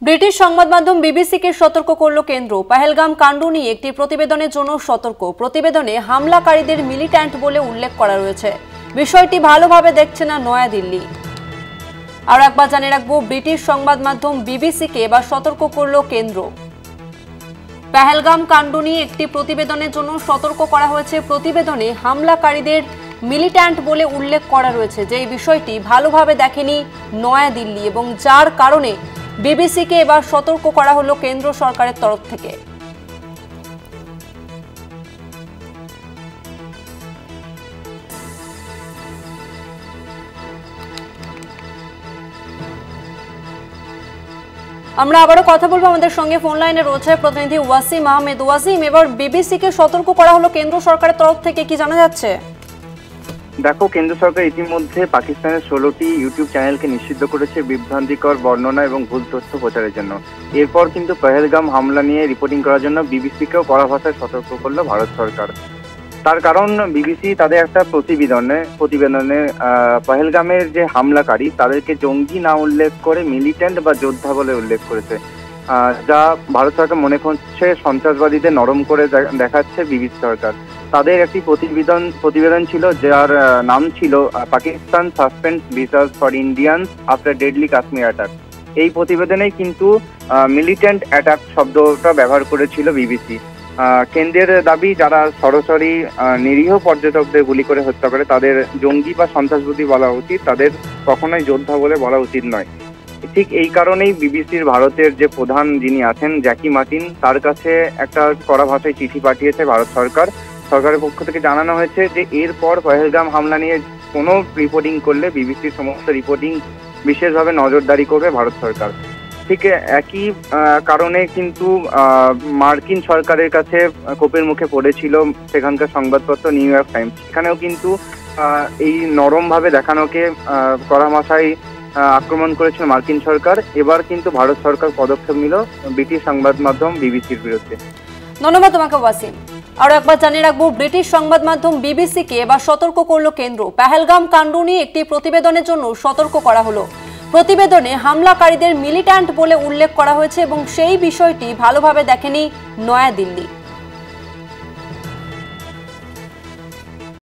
British সংবাদ মাধ্যম বিবিসিকে সতর্ক করল কেন্দ্র। পহেলগাম কাণ্ড নিয়ে একটি প্রতিবেদনের জন্য সতর্ক। প্রতিবেদনে হামলাকারীদের মিলিট্যান্ট বলে উল্লেখ করা রয়েছে। বিষয়টি ভালোভাবে দেখছে না নয়াদিল্লি। আর একবার জানিয়ে রাখবো, ব্রিটিশ সংবাদ মাধ্যম বিবিসিকে এবার সতর্ক করল কেন্দ্র। পহেলগাম কাণ্ড নিয়ে একটি প্রতিবেদনের জন্য সতর্ক করা হয়েছে। প্রতিবেদনে হামলাকারীদের মিলিট্যান্ট বলে উল্লেখ করা রয়েছে, যে এই বিষয়টি ভালোভাবে দেখেনি নয়াদিল্লি এবং যার কারণে বিবিসিকে এবার সতর্ক করা হলো কেন্দ্র সরকারের তরফ থেকে। আমরা আবারও কথা বলবো, আমাদের সঙ্গে ফোন লাইনে রয়েছে প্রতিনিধি ওয়াসিম আহমেদ। ওয়াসিম, এবার বিবিসিকে সতর্ক করা হলো কেন্দ্র সরকারের তরফ থেকে, কি জানা যাচ্ছে? দেখো, কেন্দ্র সরকার ইতিমধ্যে পাকিস্তানের 16টি ইউটিউব চ্যানেলকে নিষিদ্ধ করেছে বিভ্রান্তিকর বর্ণনা এবং ভুল তথ্য প্রচারের জন্য। এরপর কিন্তু পহেলগাম হামলা নিয়ে রিপোর্টিং করার জন্য বিবিসিকেও কড়া ভাষায় সতর্ক করলো ভারত সরকার। তার কারণ, বিবিসি তাদের একটা প্রতিবেদনে পহেলগামের যে হামলাকারী তাদেরকে জঙ্গি না উল্লেখ করে মিলিট্যান্ট বা যোদ্ধা বলে উল্লেখ করেছে, যা ভারত সরকার মনে করছে সন্ত্রাসবাদীদের নরম করে দেখাচ্ছে বিবিসি সরকার। তাদের একটি প্রতিবেদন ছিল, যার নাম ছিল Pakistan suspends visas for Indians after deadly Kashmir attack. এই প্রতিবেদনেই কিন্তু মিলিট্যান্ট অ্যাটাক শব্দটা ব্যবহার করেছিল বিবিসি। কেন্দ্রের দাবি, যারা সরাসরি নিরীহ পর্যটকদের গুলি করে হত্যা করে তাদের জঙ্গি বা সন্ত্রাসবাদী বলা উচিত, তাদের কখনোই যোদ্ধা বলে বলা উচিত নয়। ঠিক এই কারণেই বিবিসির ভারতের যে প্রধান যিনি আছেন জ্যাকি মার্টিন, তার কাছে একটা কড়া ভাষায় চিঠি পাঠিয়েছে ভারত সরকার। সরকারের পক্ষ থেকে জানানো হয়েছে যে এরপর পহেলগাম হামলা নিয়ে কোনো রিপোর্টিং করলে বিবিসির সমস্ত রিপোর্টিং বিশেষভাবে নজরদারি করবে ভারত সরকার। ঠিক একই কারণে কিন্তু মার্কিন সরকারের কাছে কোপের মুখে পড়েছিল সেখানকার সংবাদপত্র নিউ ইয়র্ক টাইমস। সেখানেও কিন্তু এই নরমভাবে দেখানোকে কড়া ভাষায় আক্রমণ করেছিল মার্কিন সরকার। এবার কিন্তু ভারত সরকার পদক্ষেপ নিল ব্রিটিশ সংবাদ মাধ্যম বিবিসির বিরুদ্ধে। ধন্যবাদ তোমাকে ওয়াসিম। আরো একবার জানিয়ে রাখবো, ব্রিটিশ সংবাদ মাধ্যম বিবিসিকে এবার সতর্ক করলো কেন্দ্র। পহেলগাম কাণ্ড নিয়ে একটি প্রতিবেদনের জন্য সতর্ক করা হলো। প্রতিবেদনে হামলাকারীদের মিলিট্যান্ট বলে উল্লেখ করা হয়েছে এবং সেই বিষয়টি ভালোভাবে দেখেনি নয়াদিল্লি।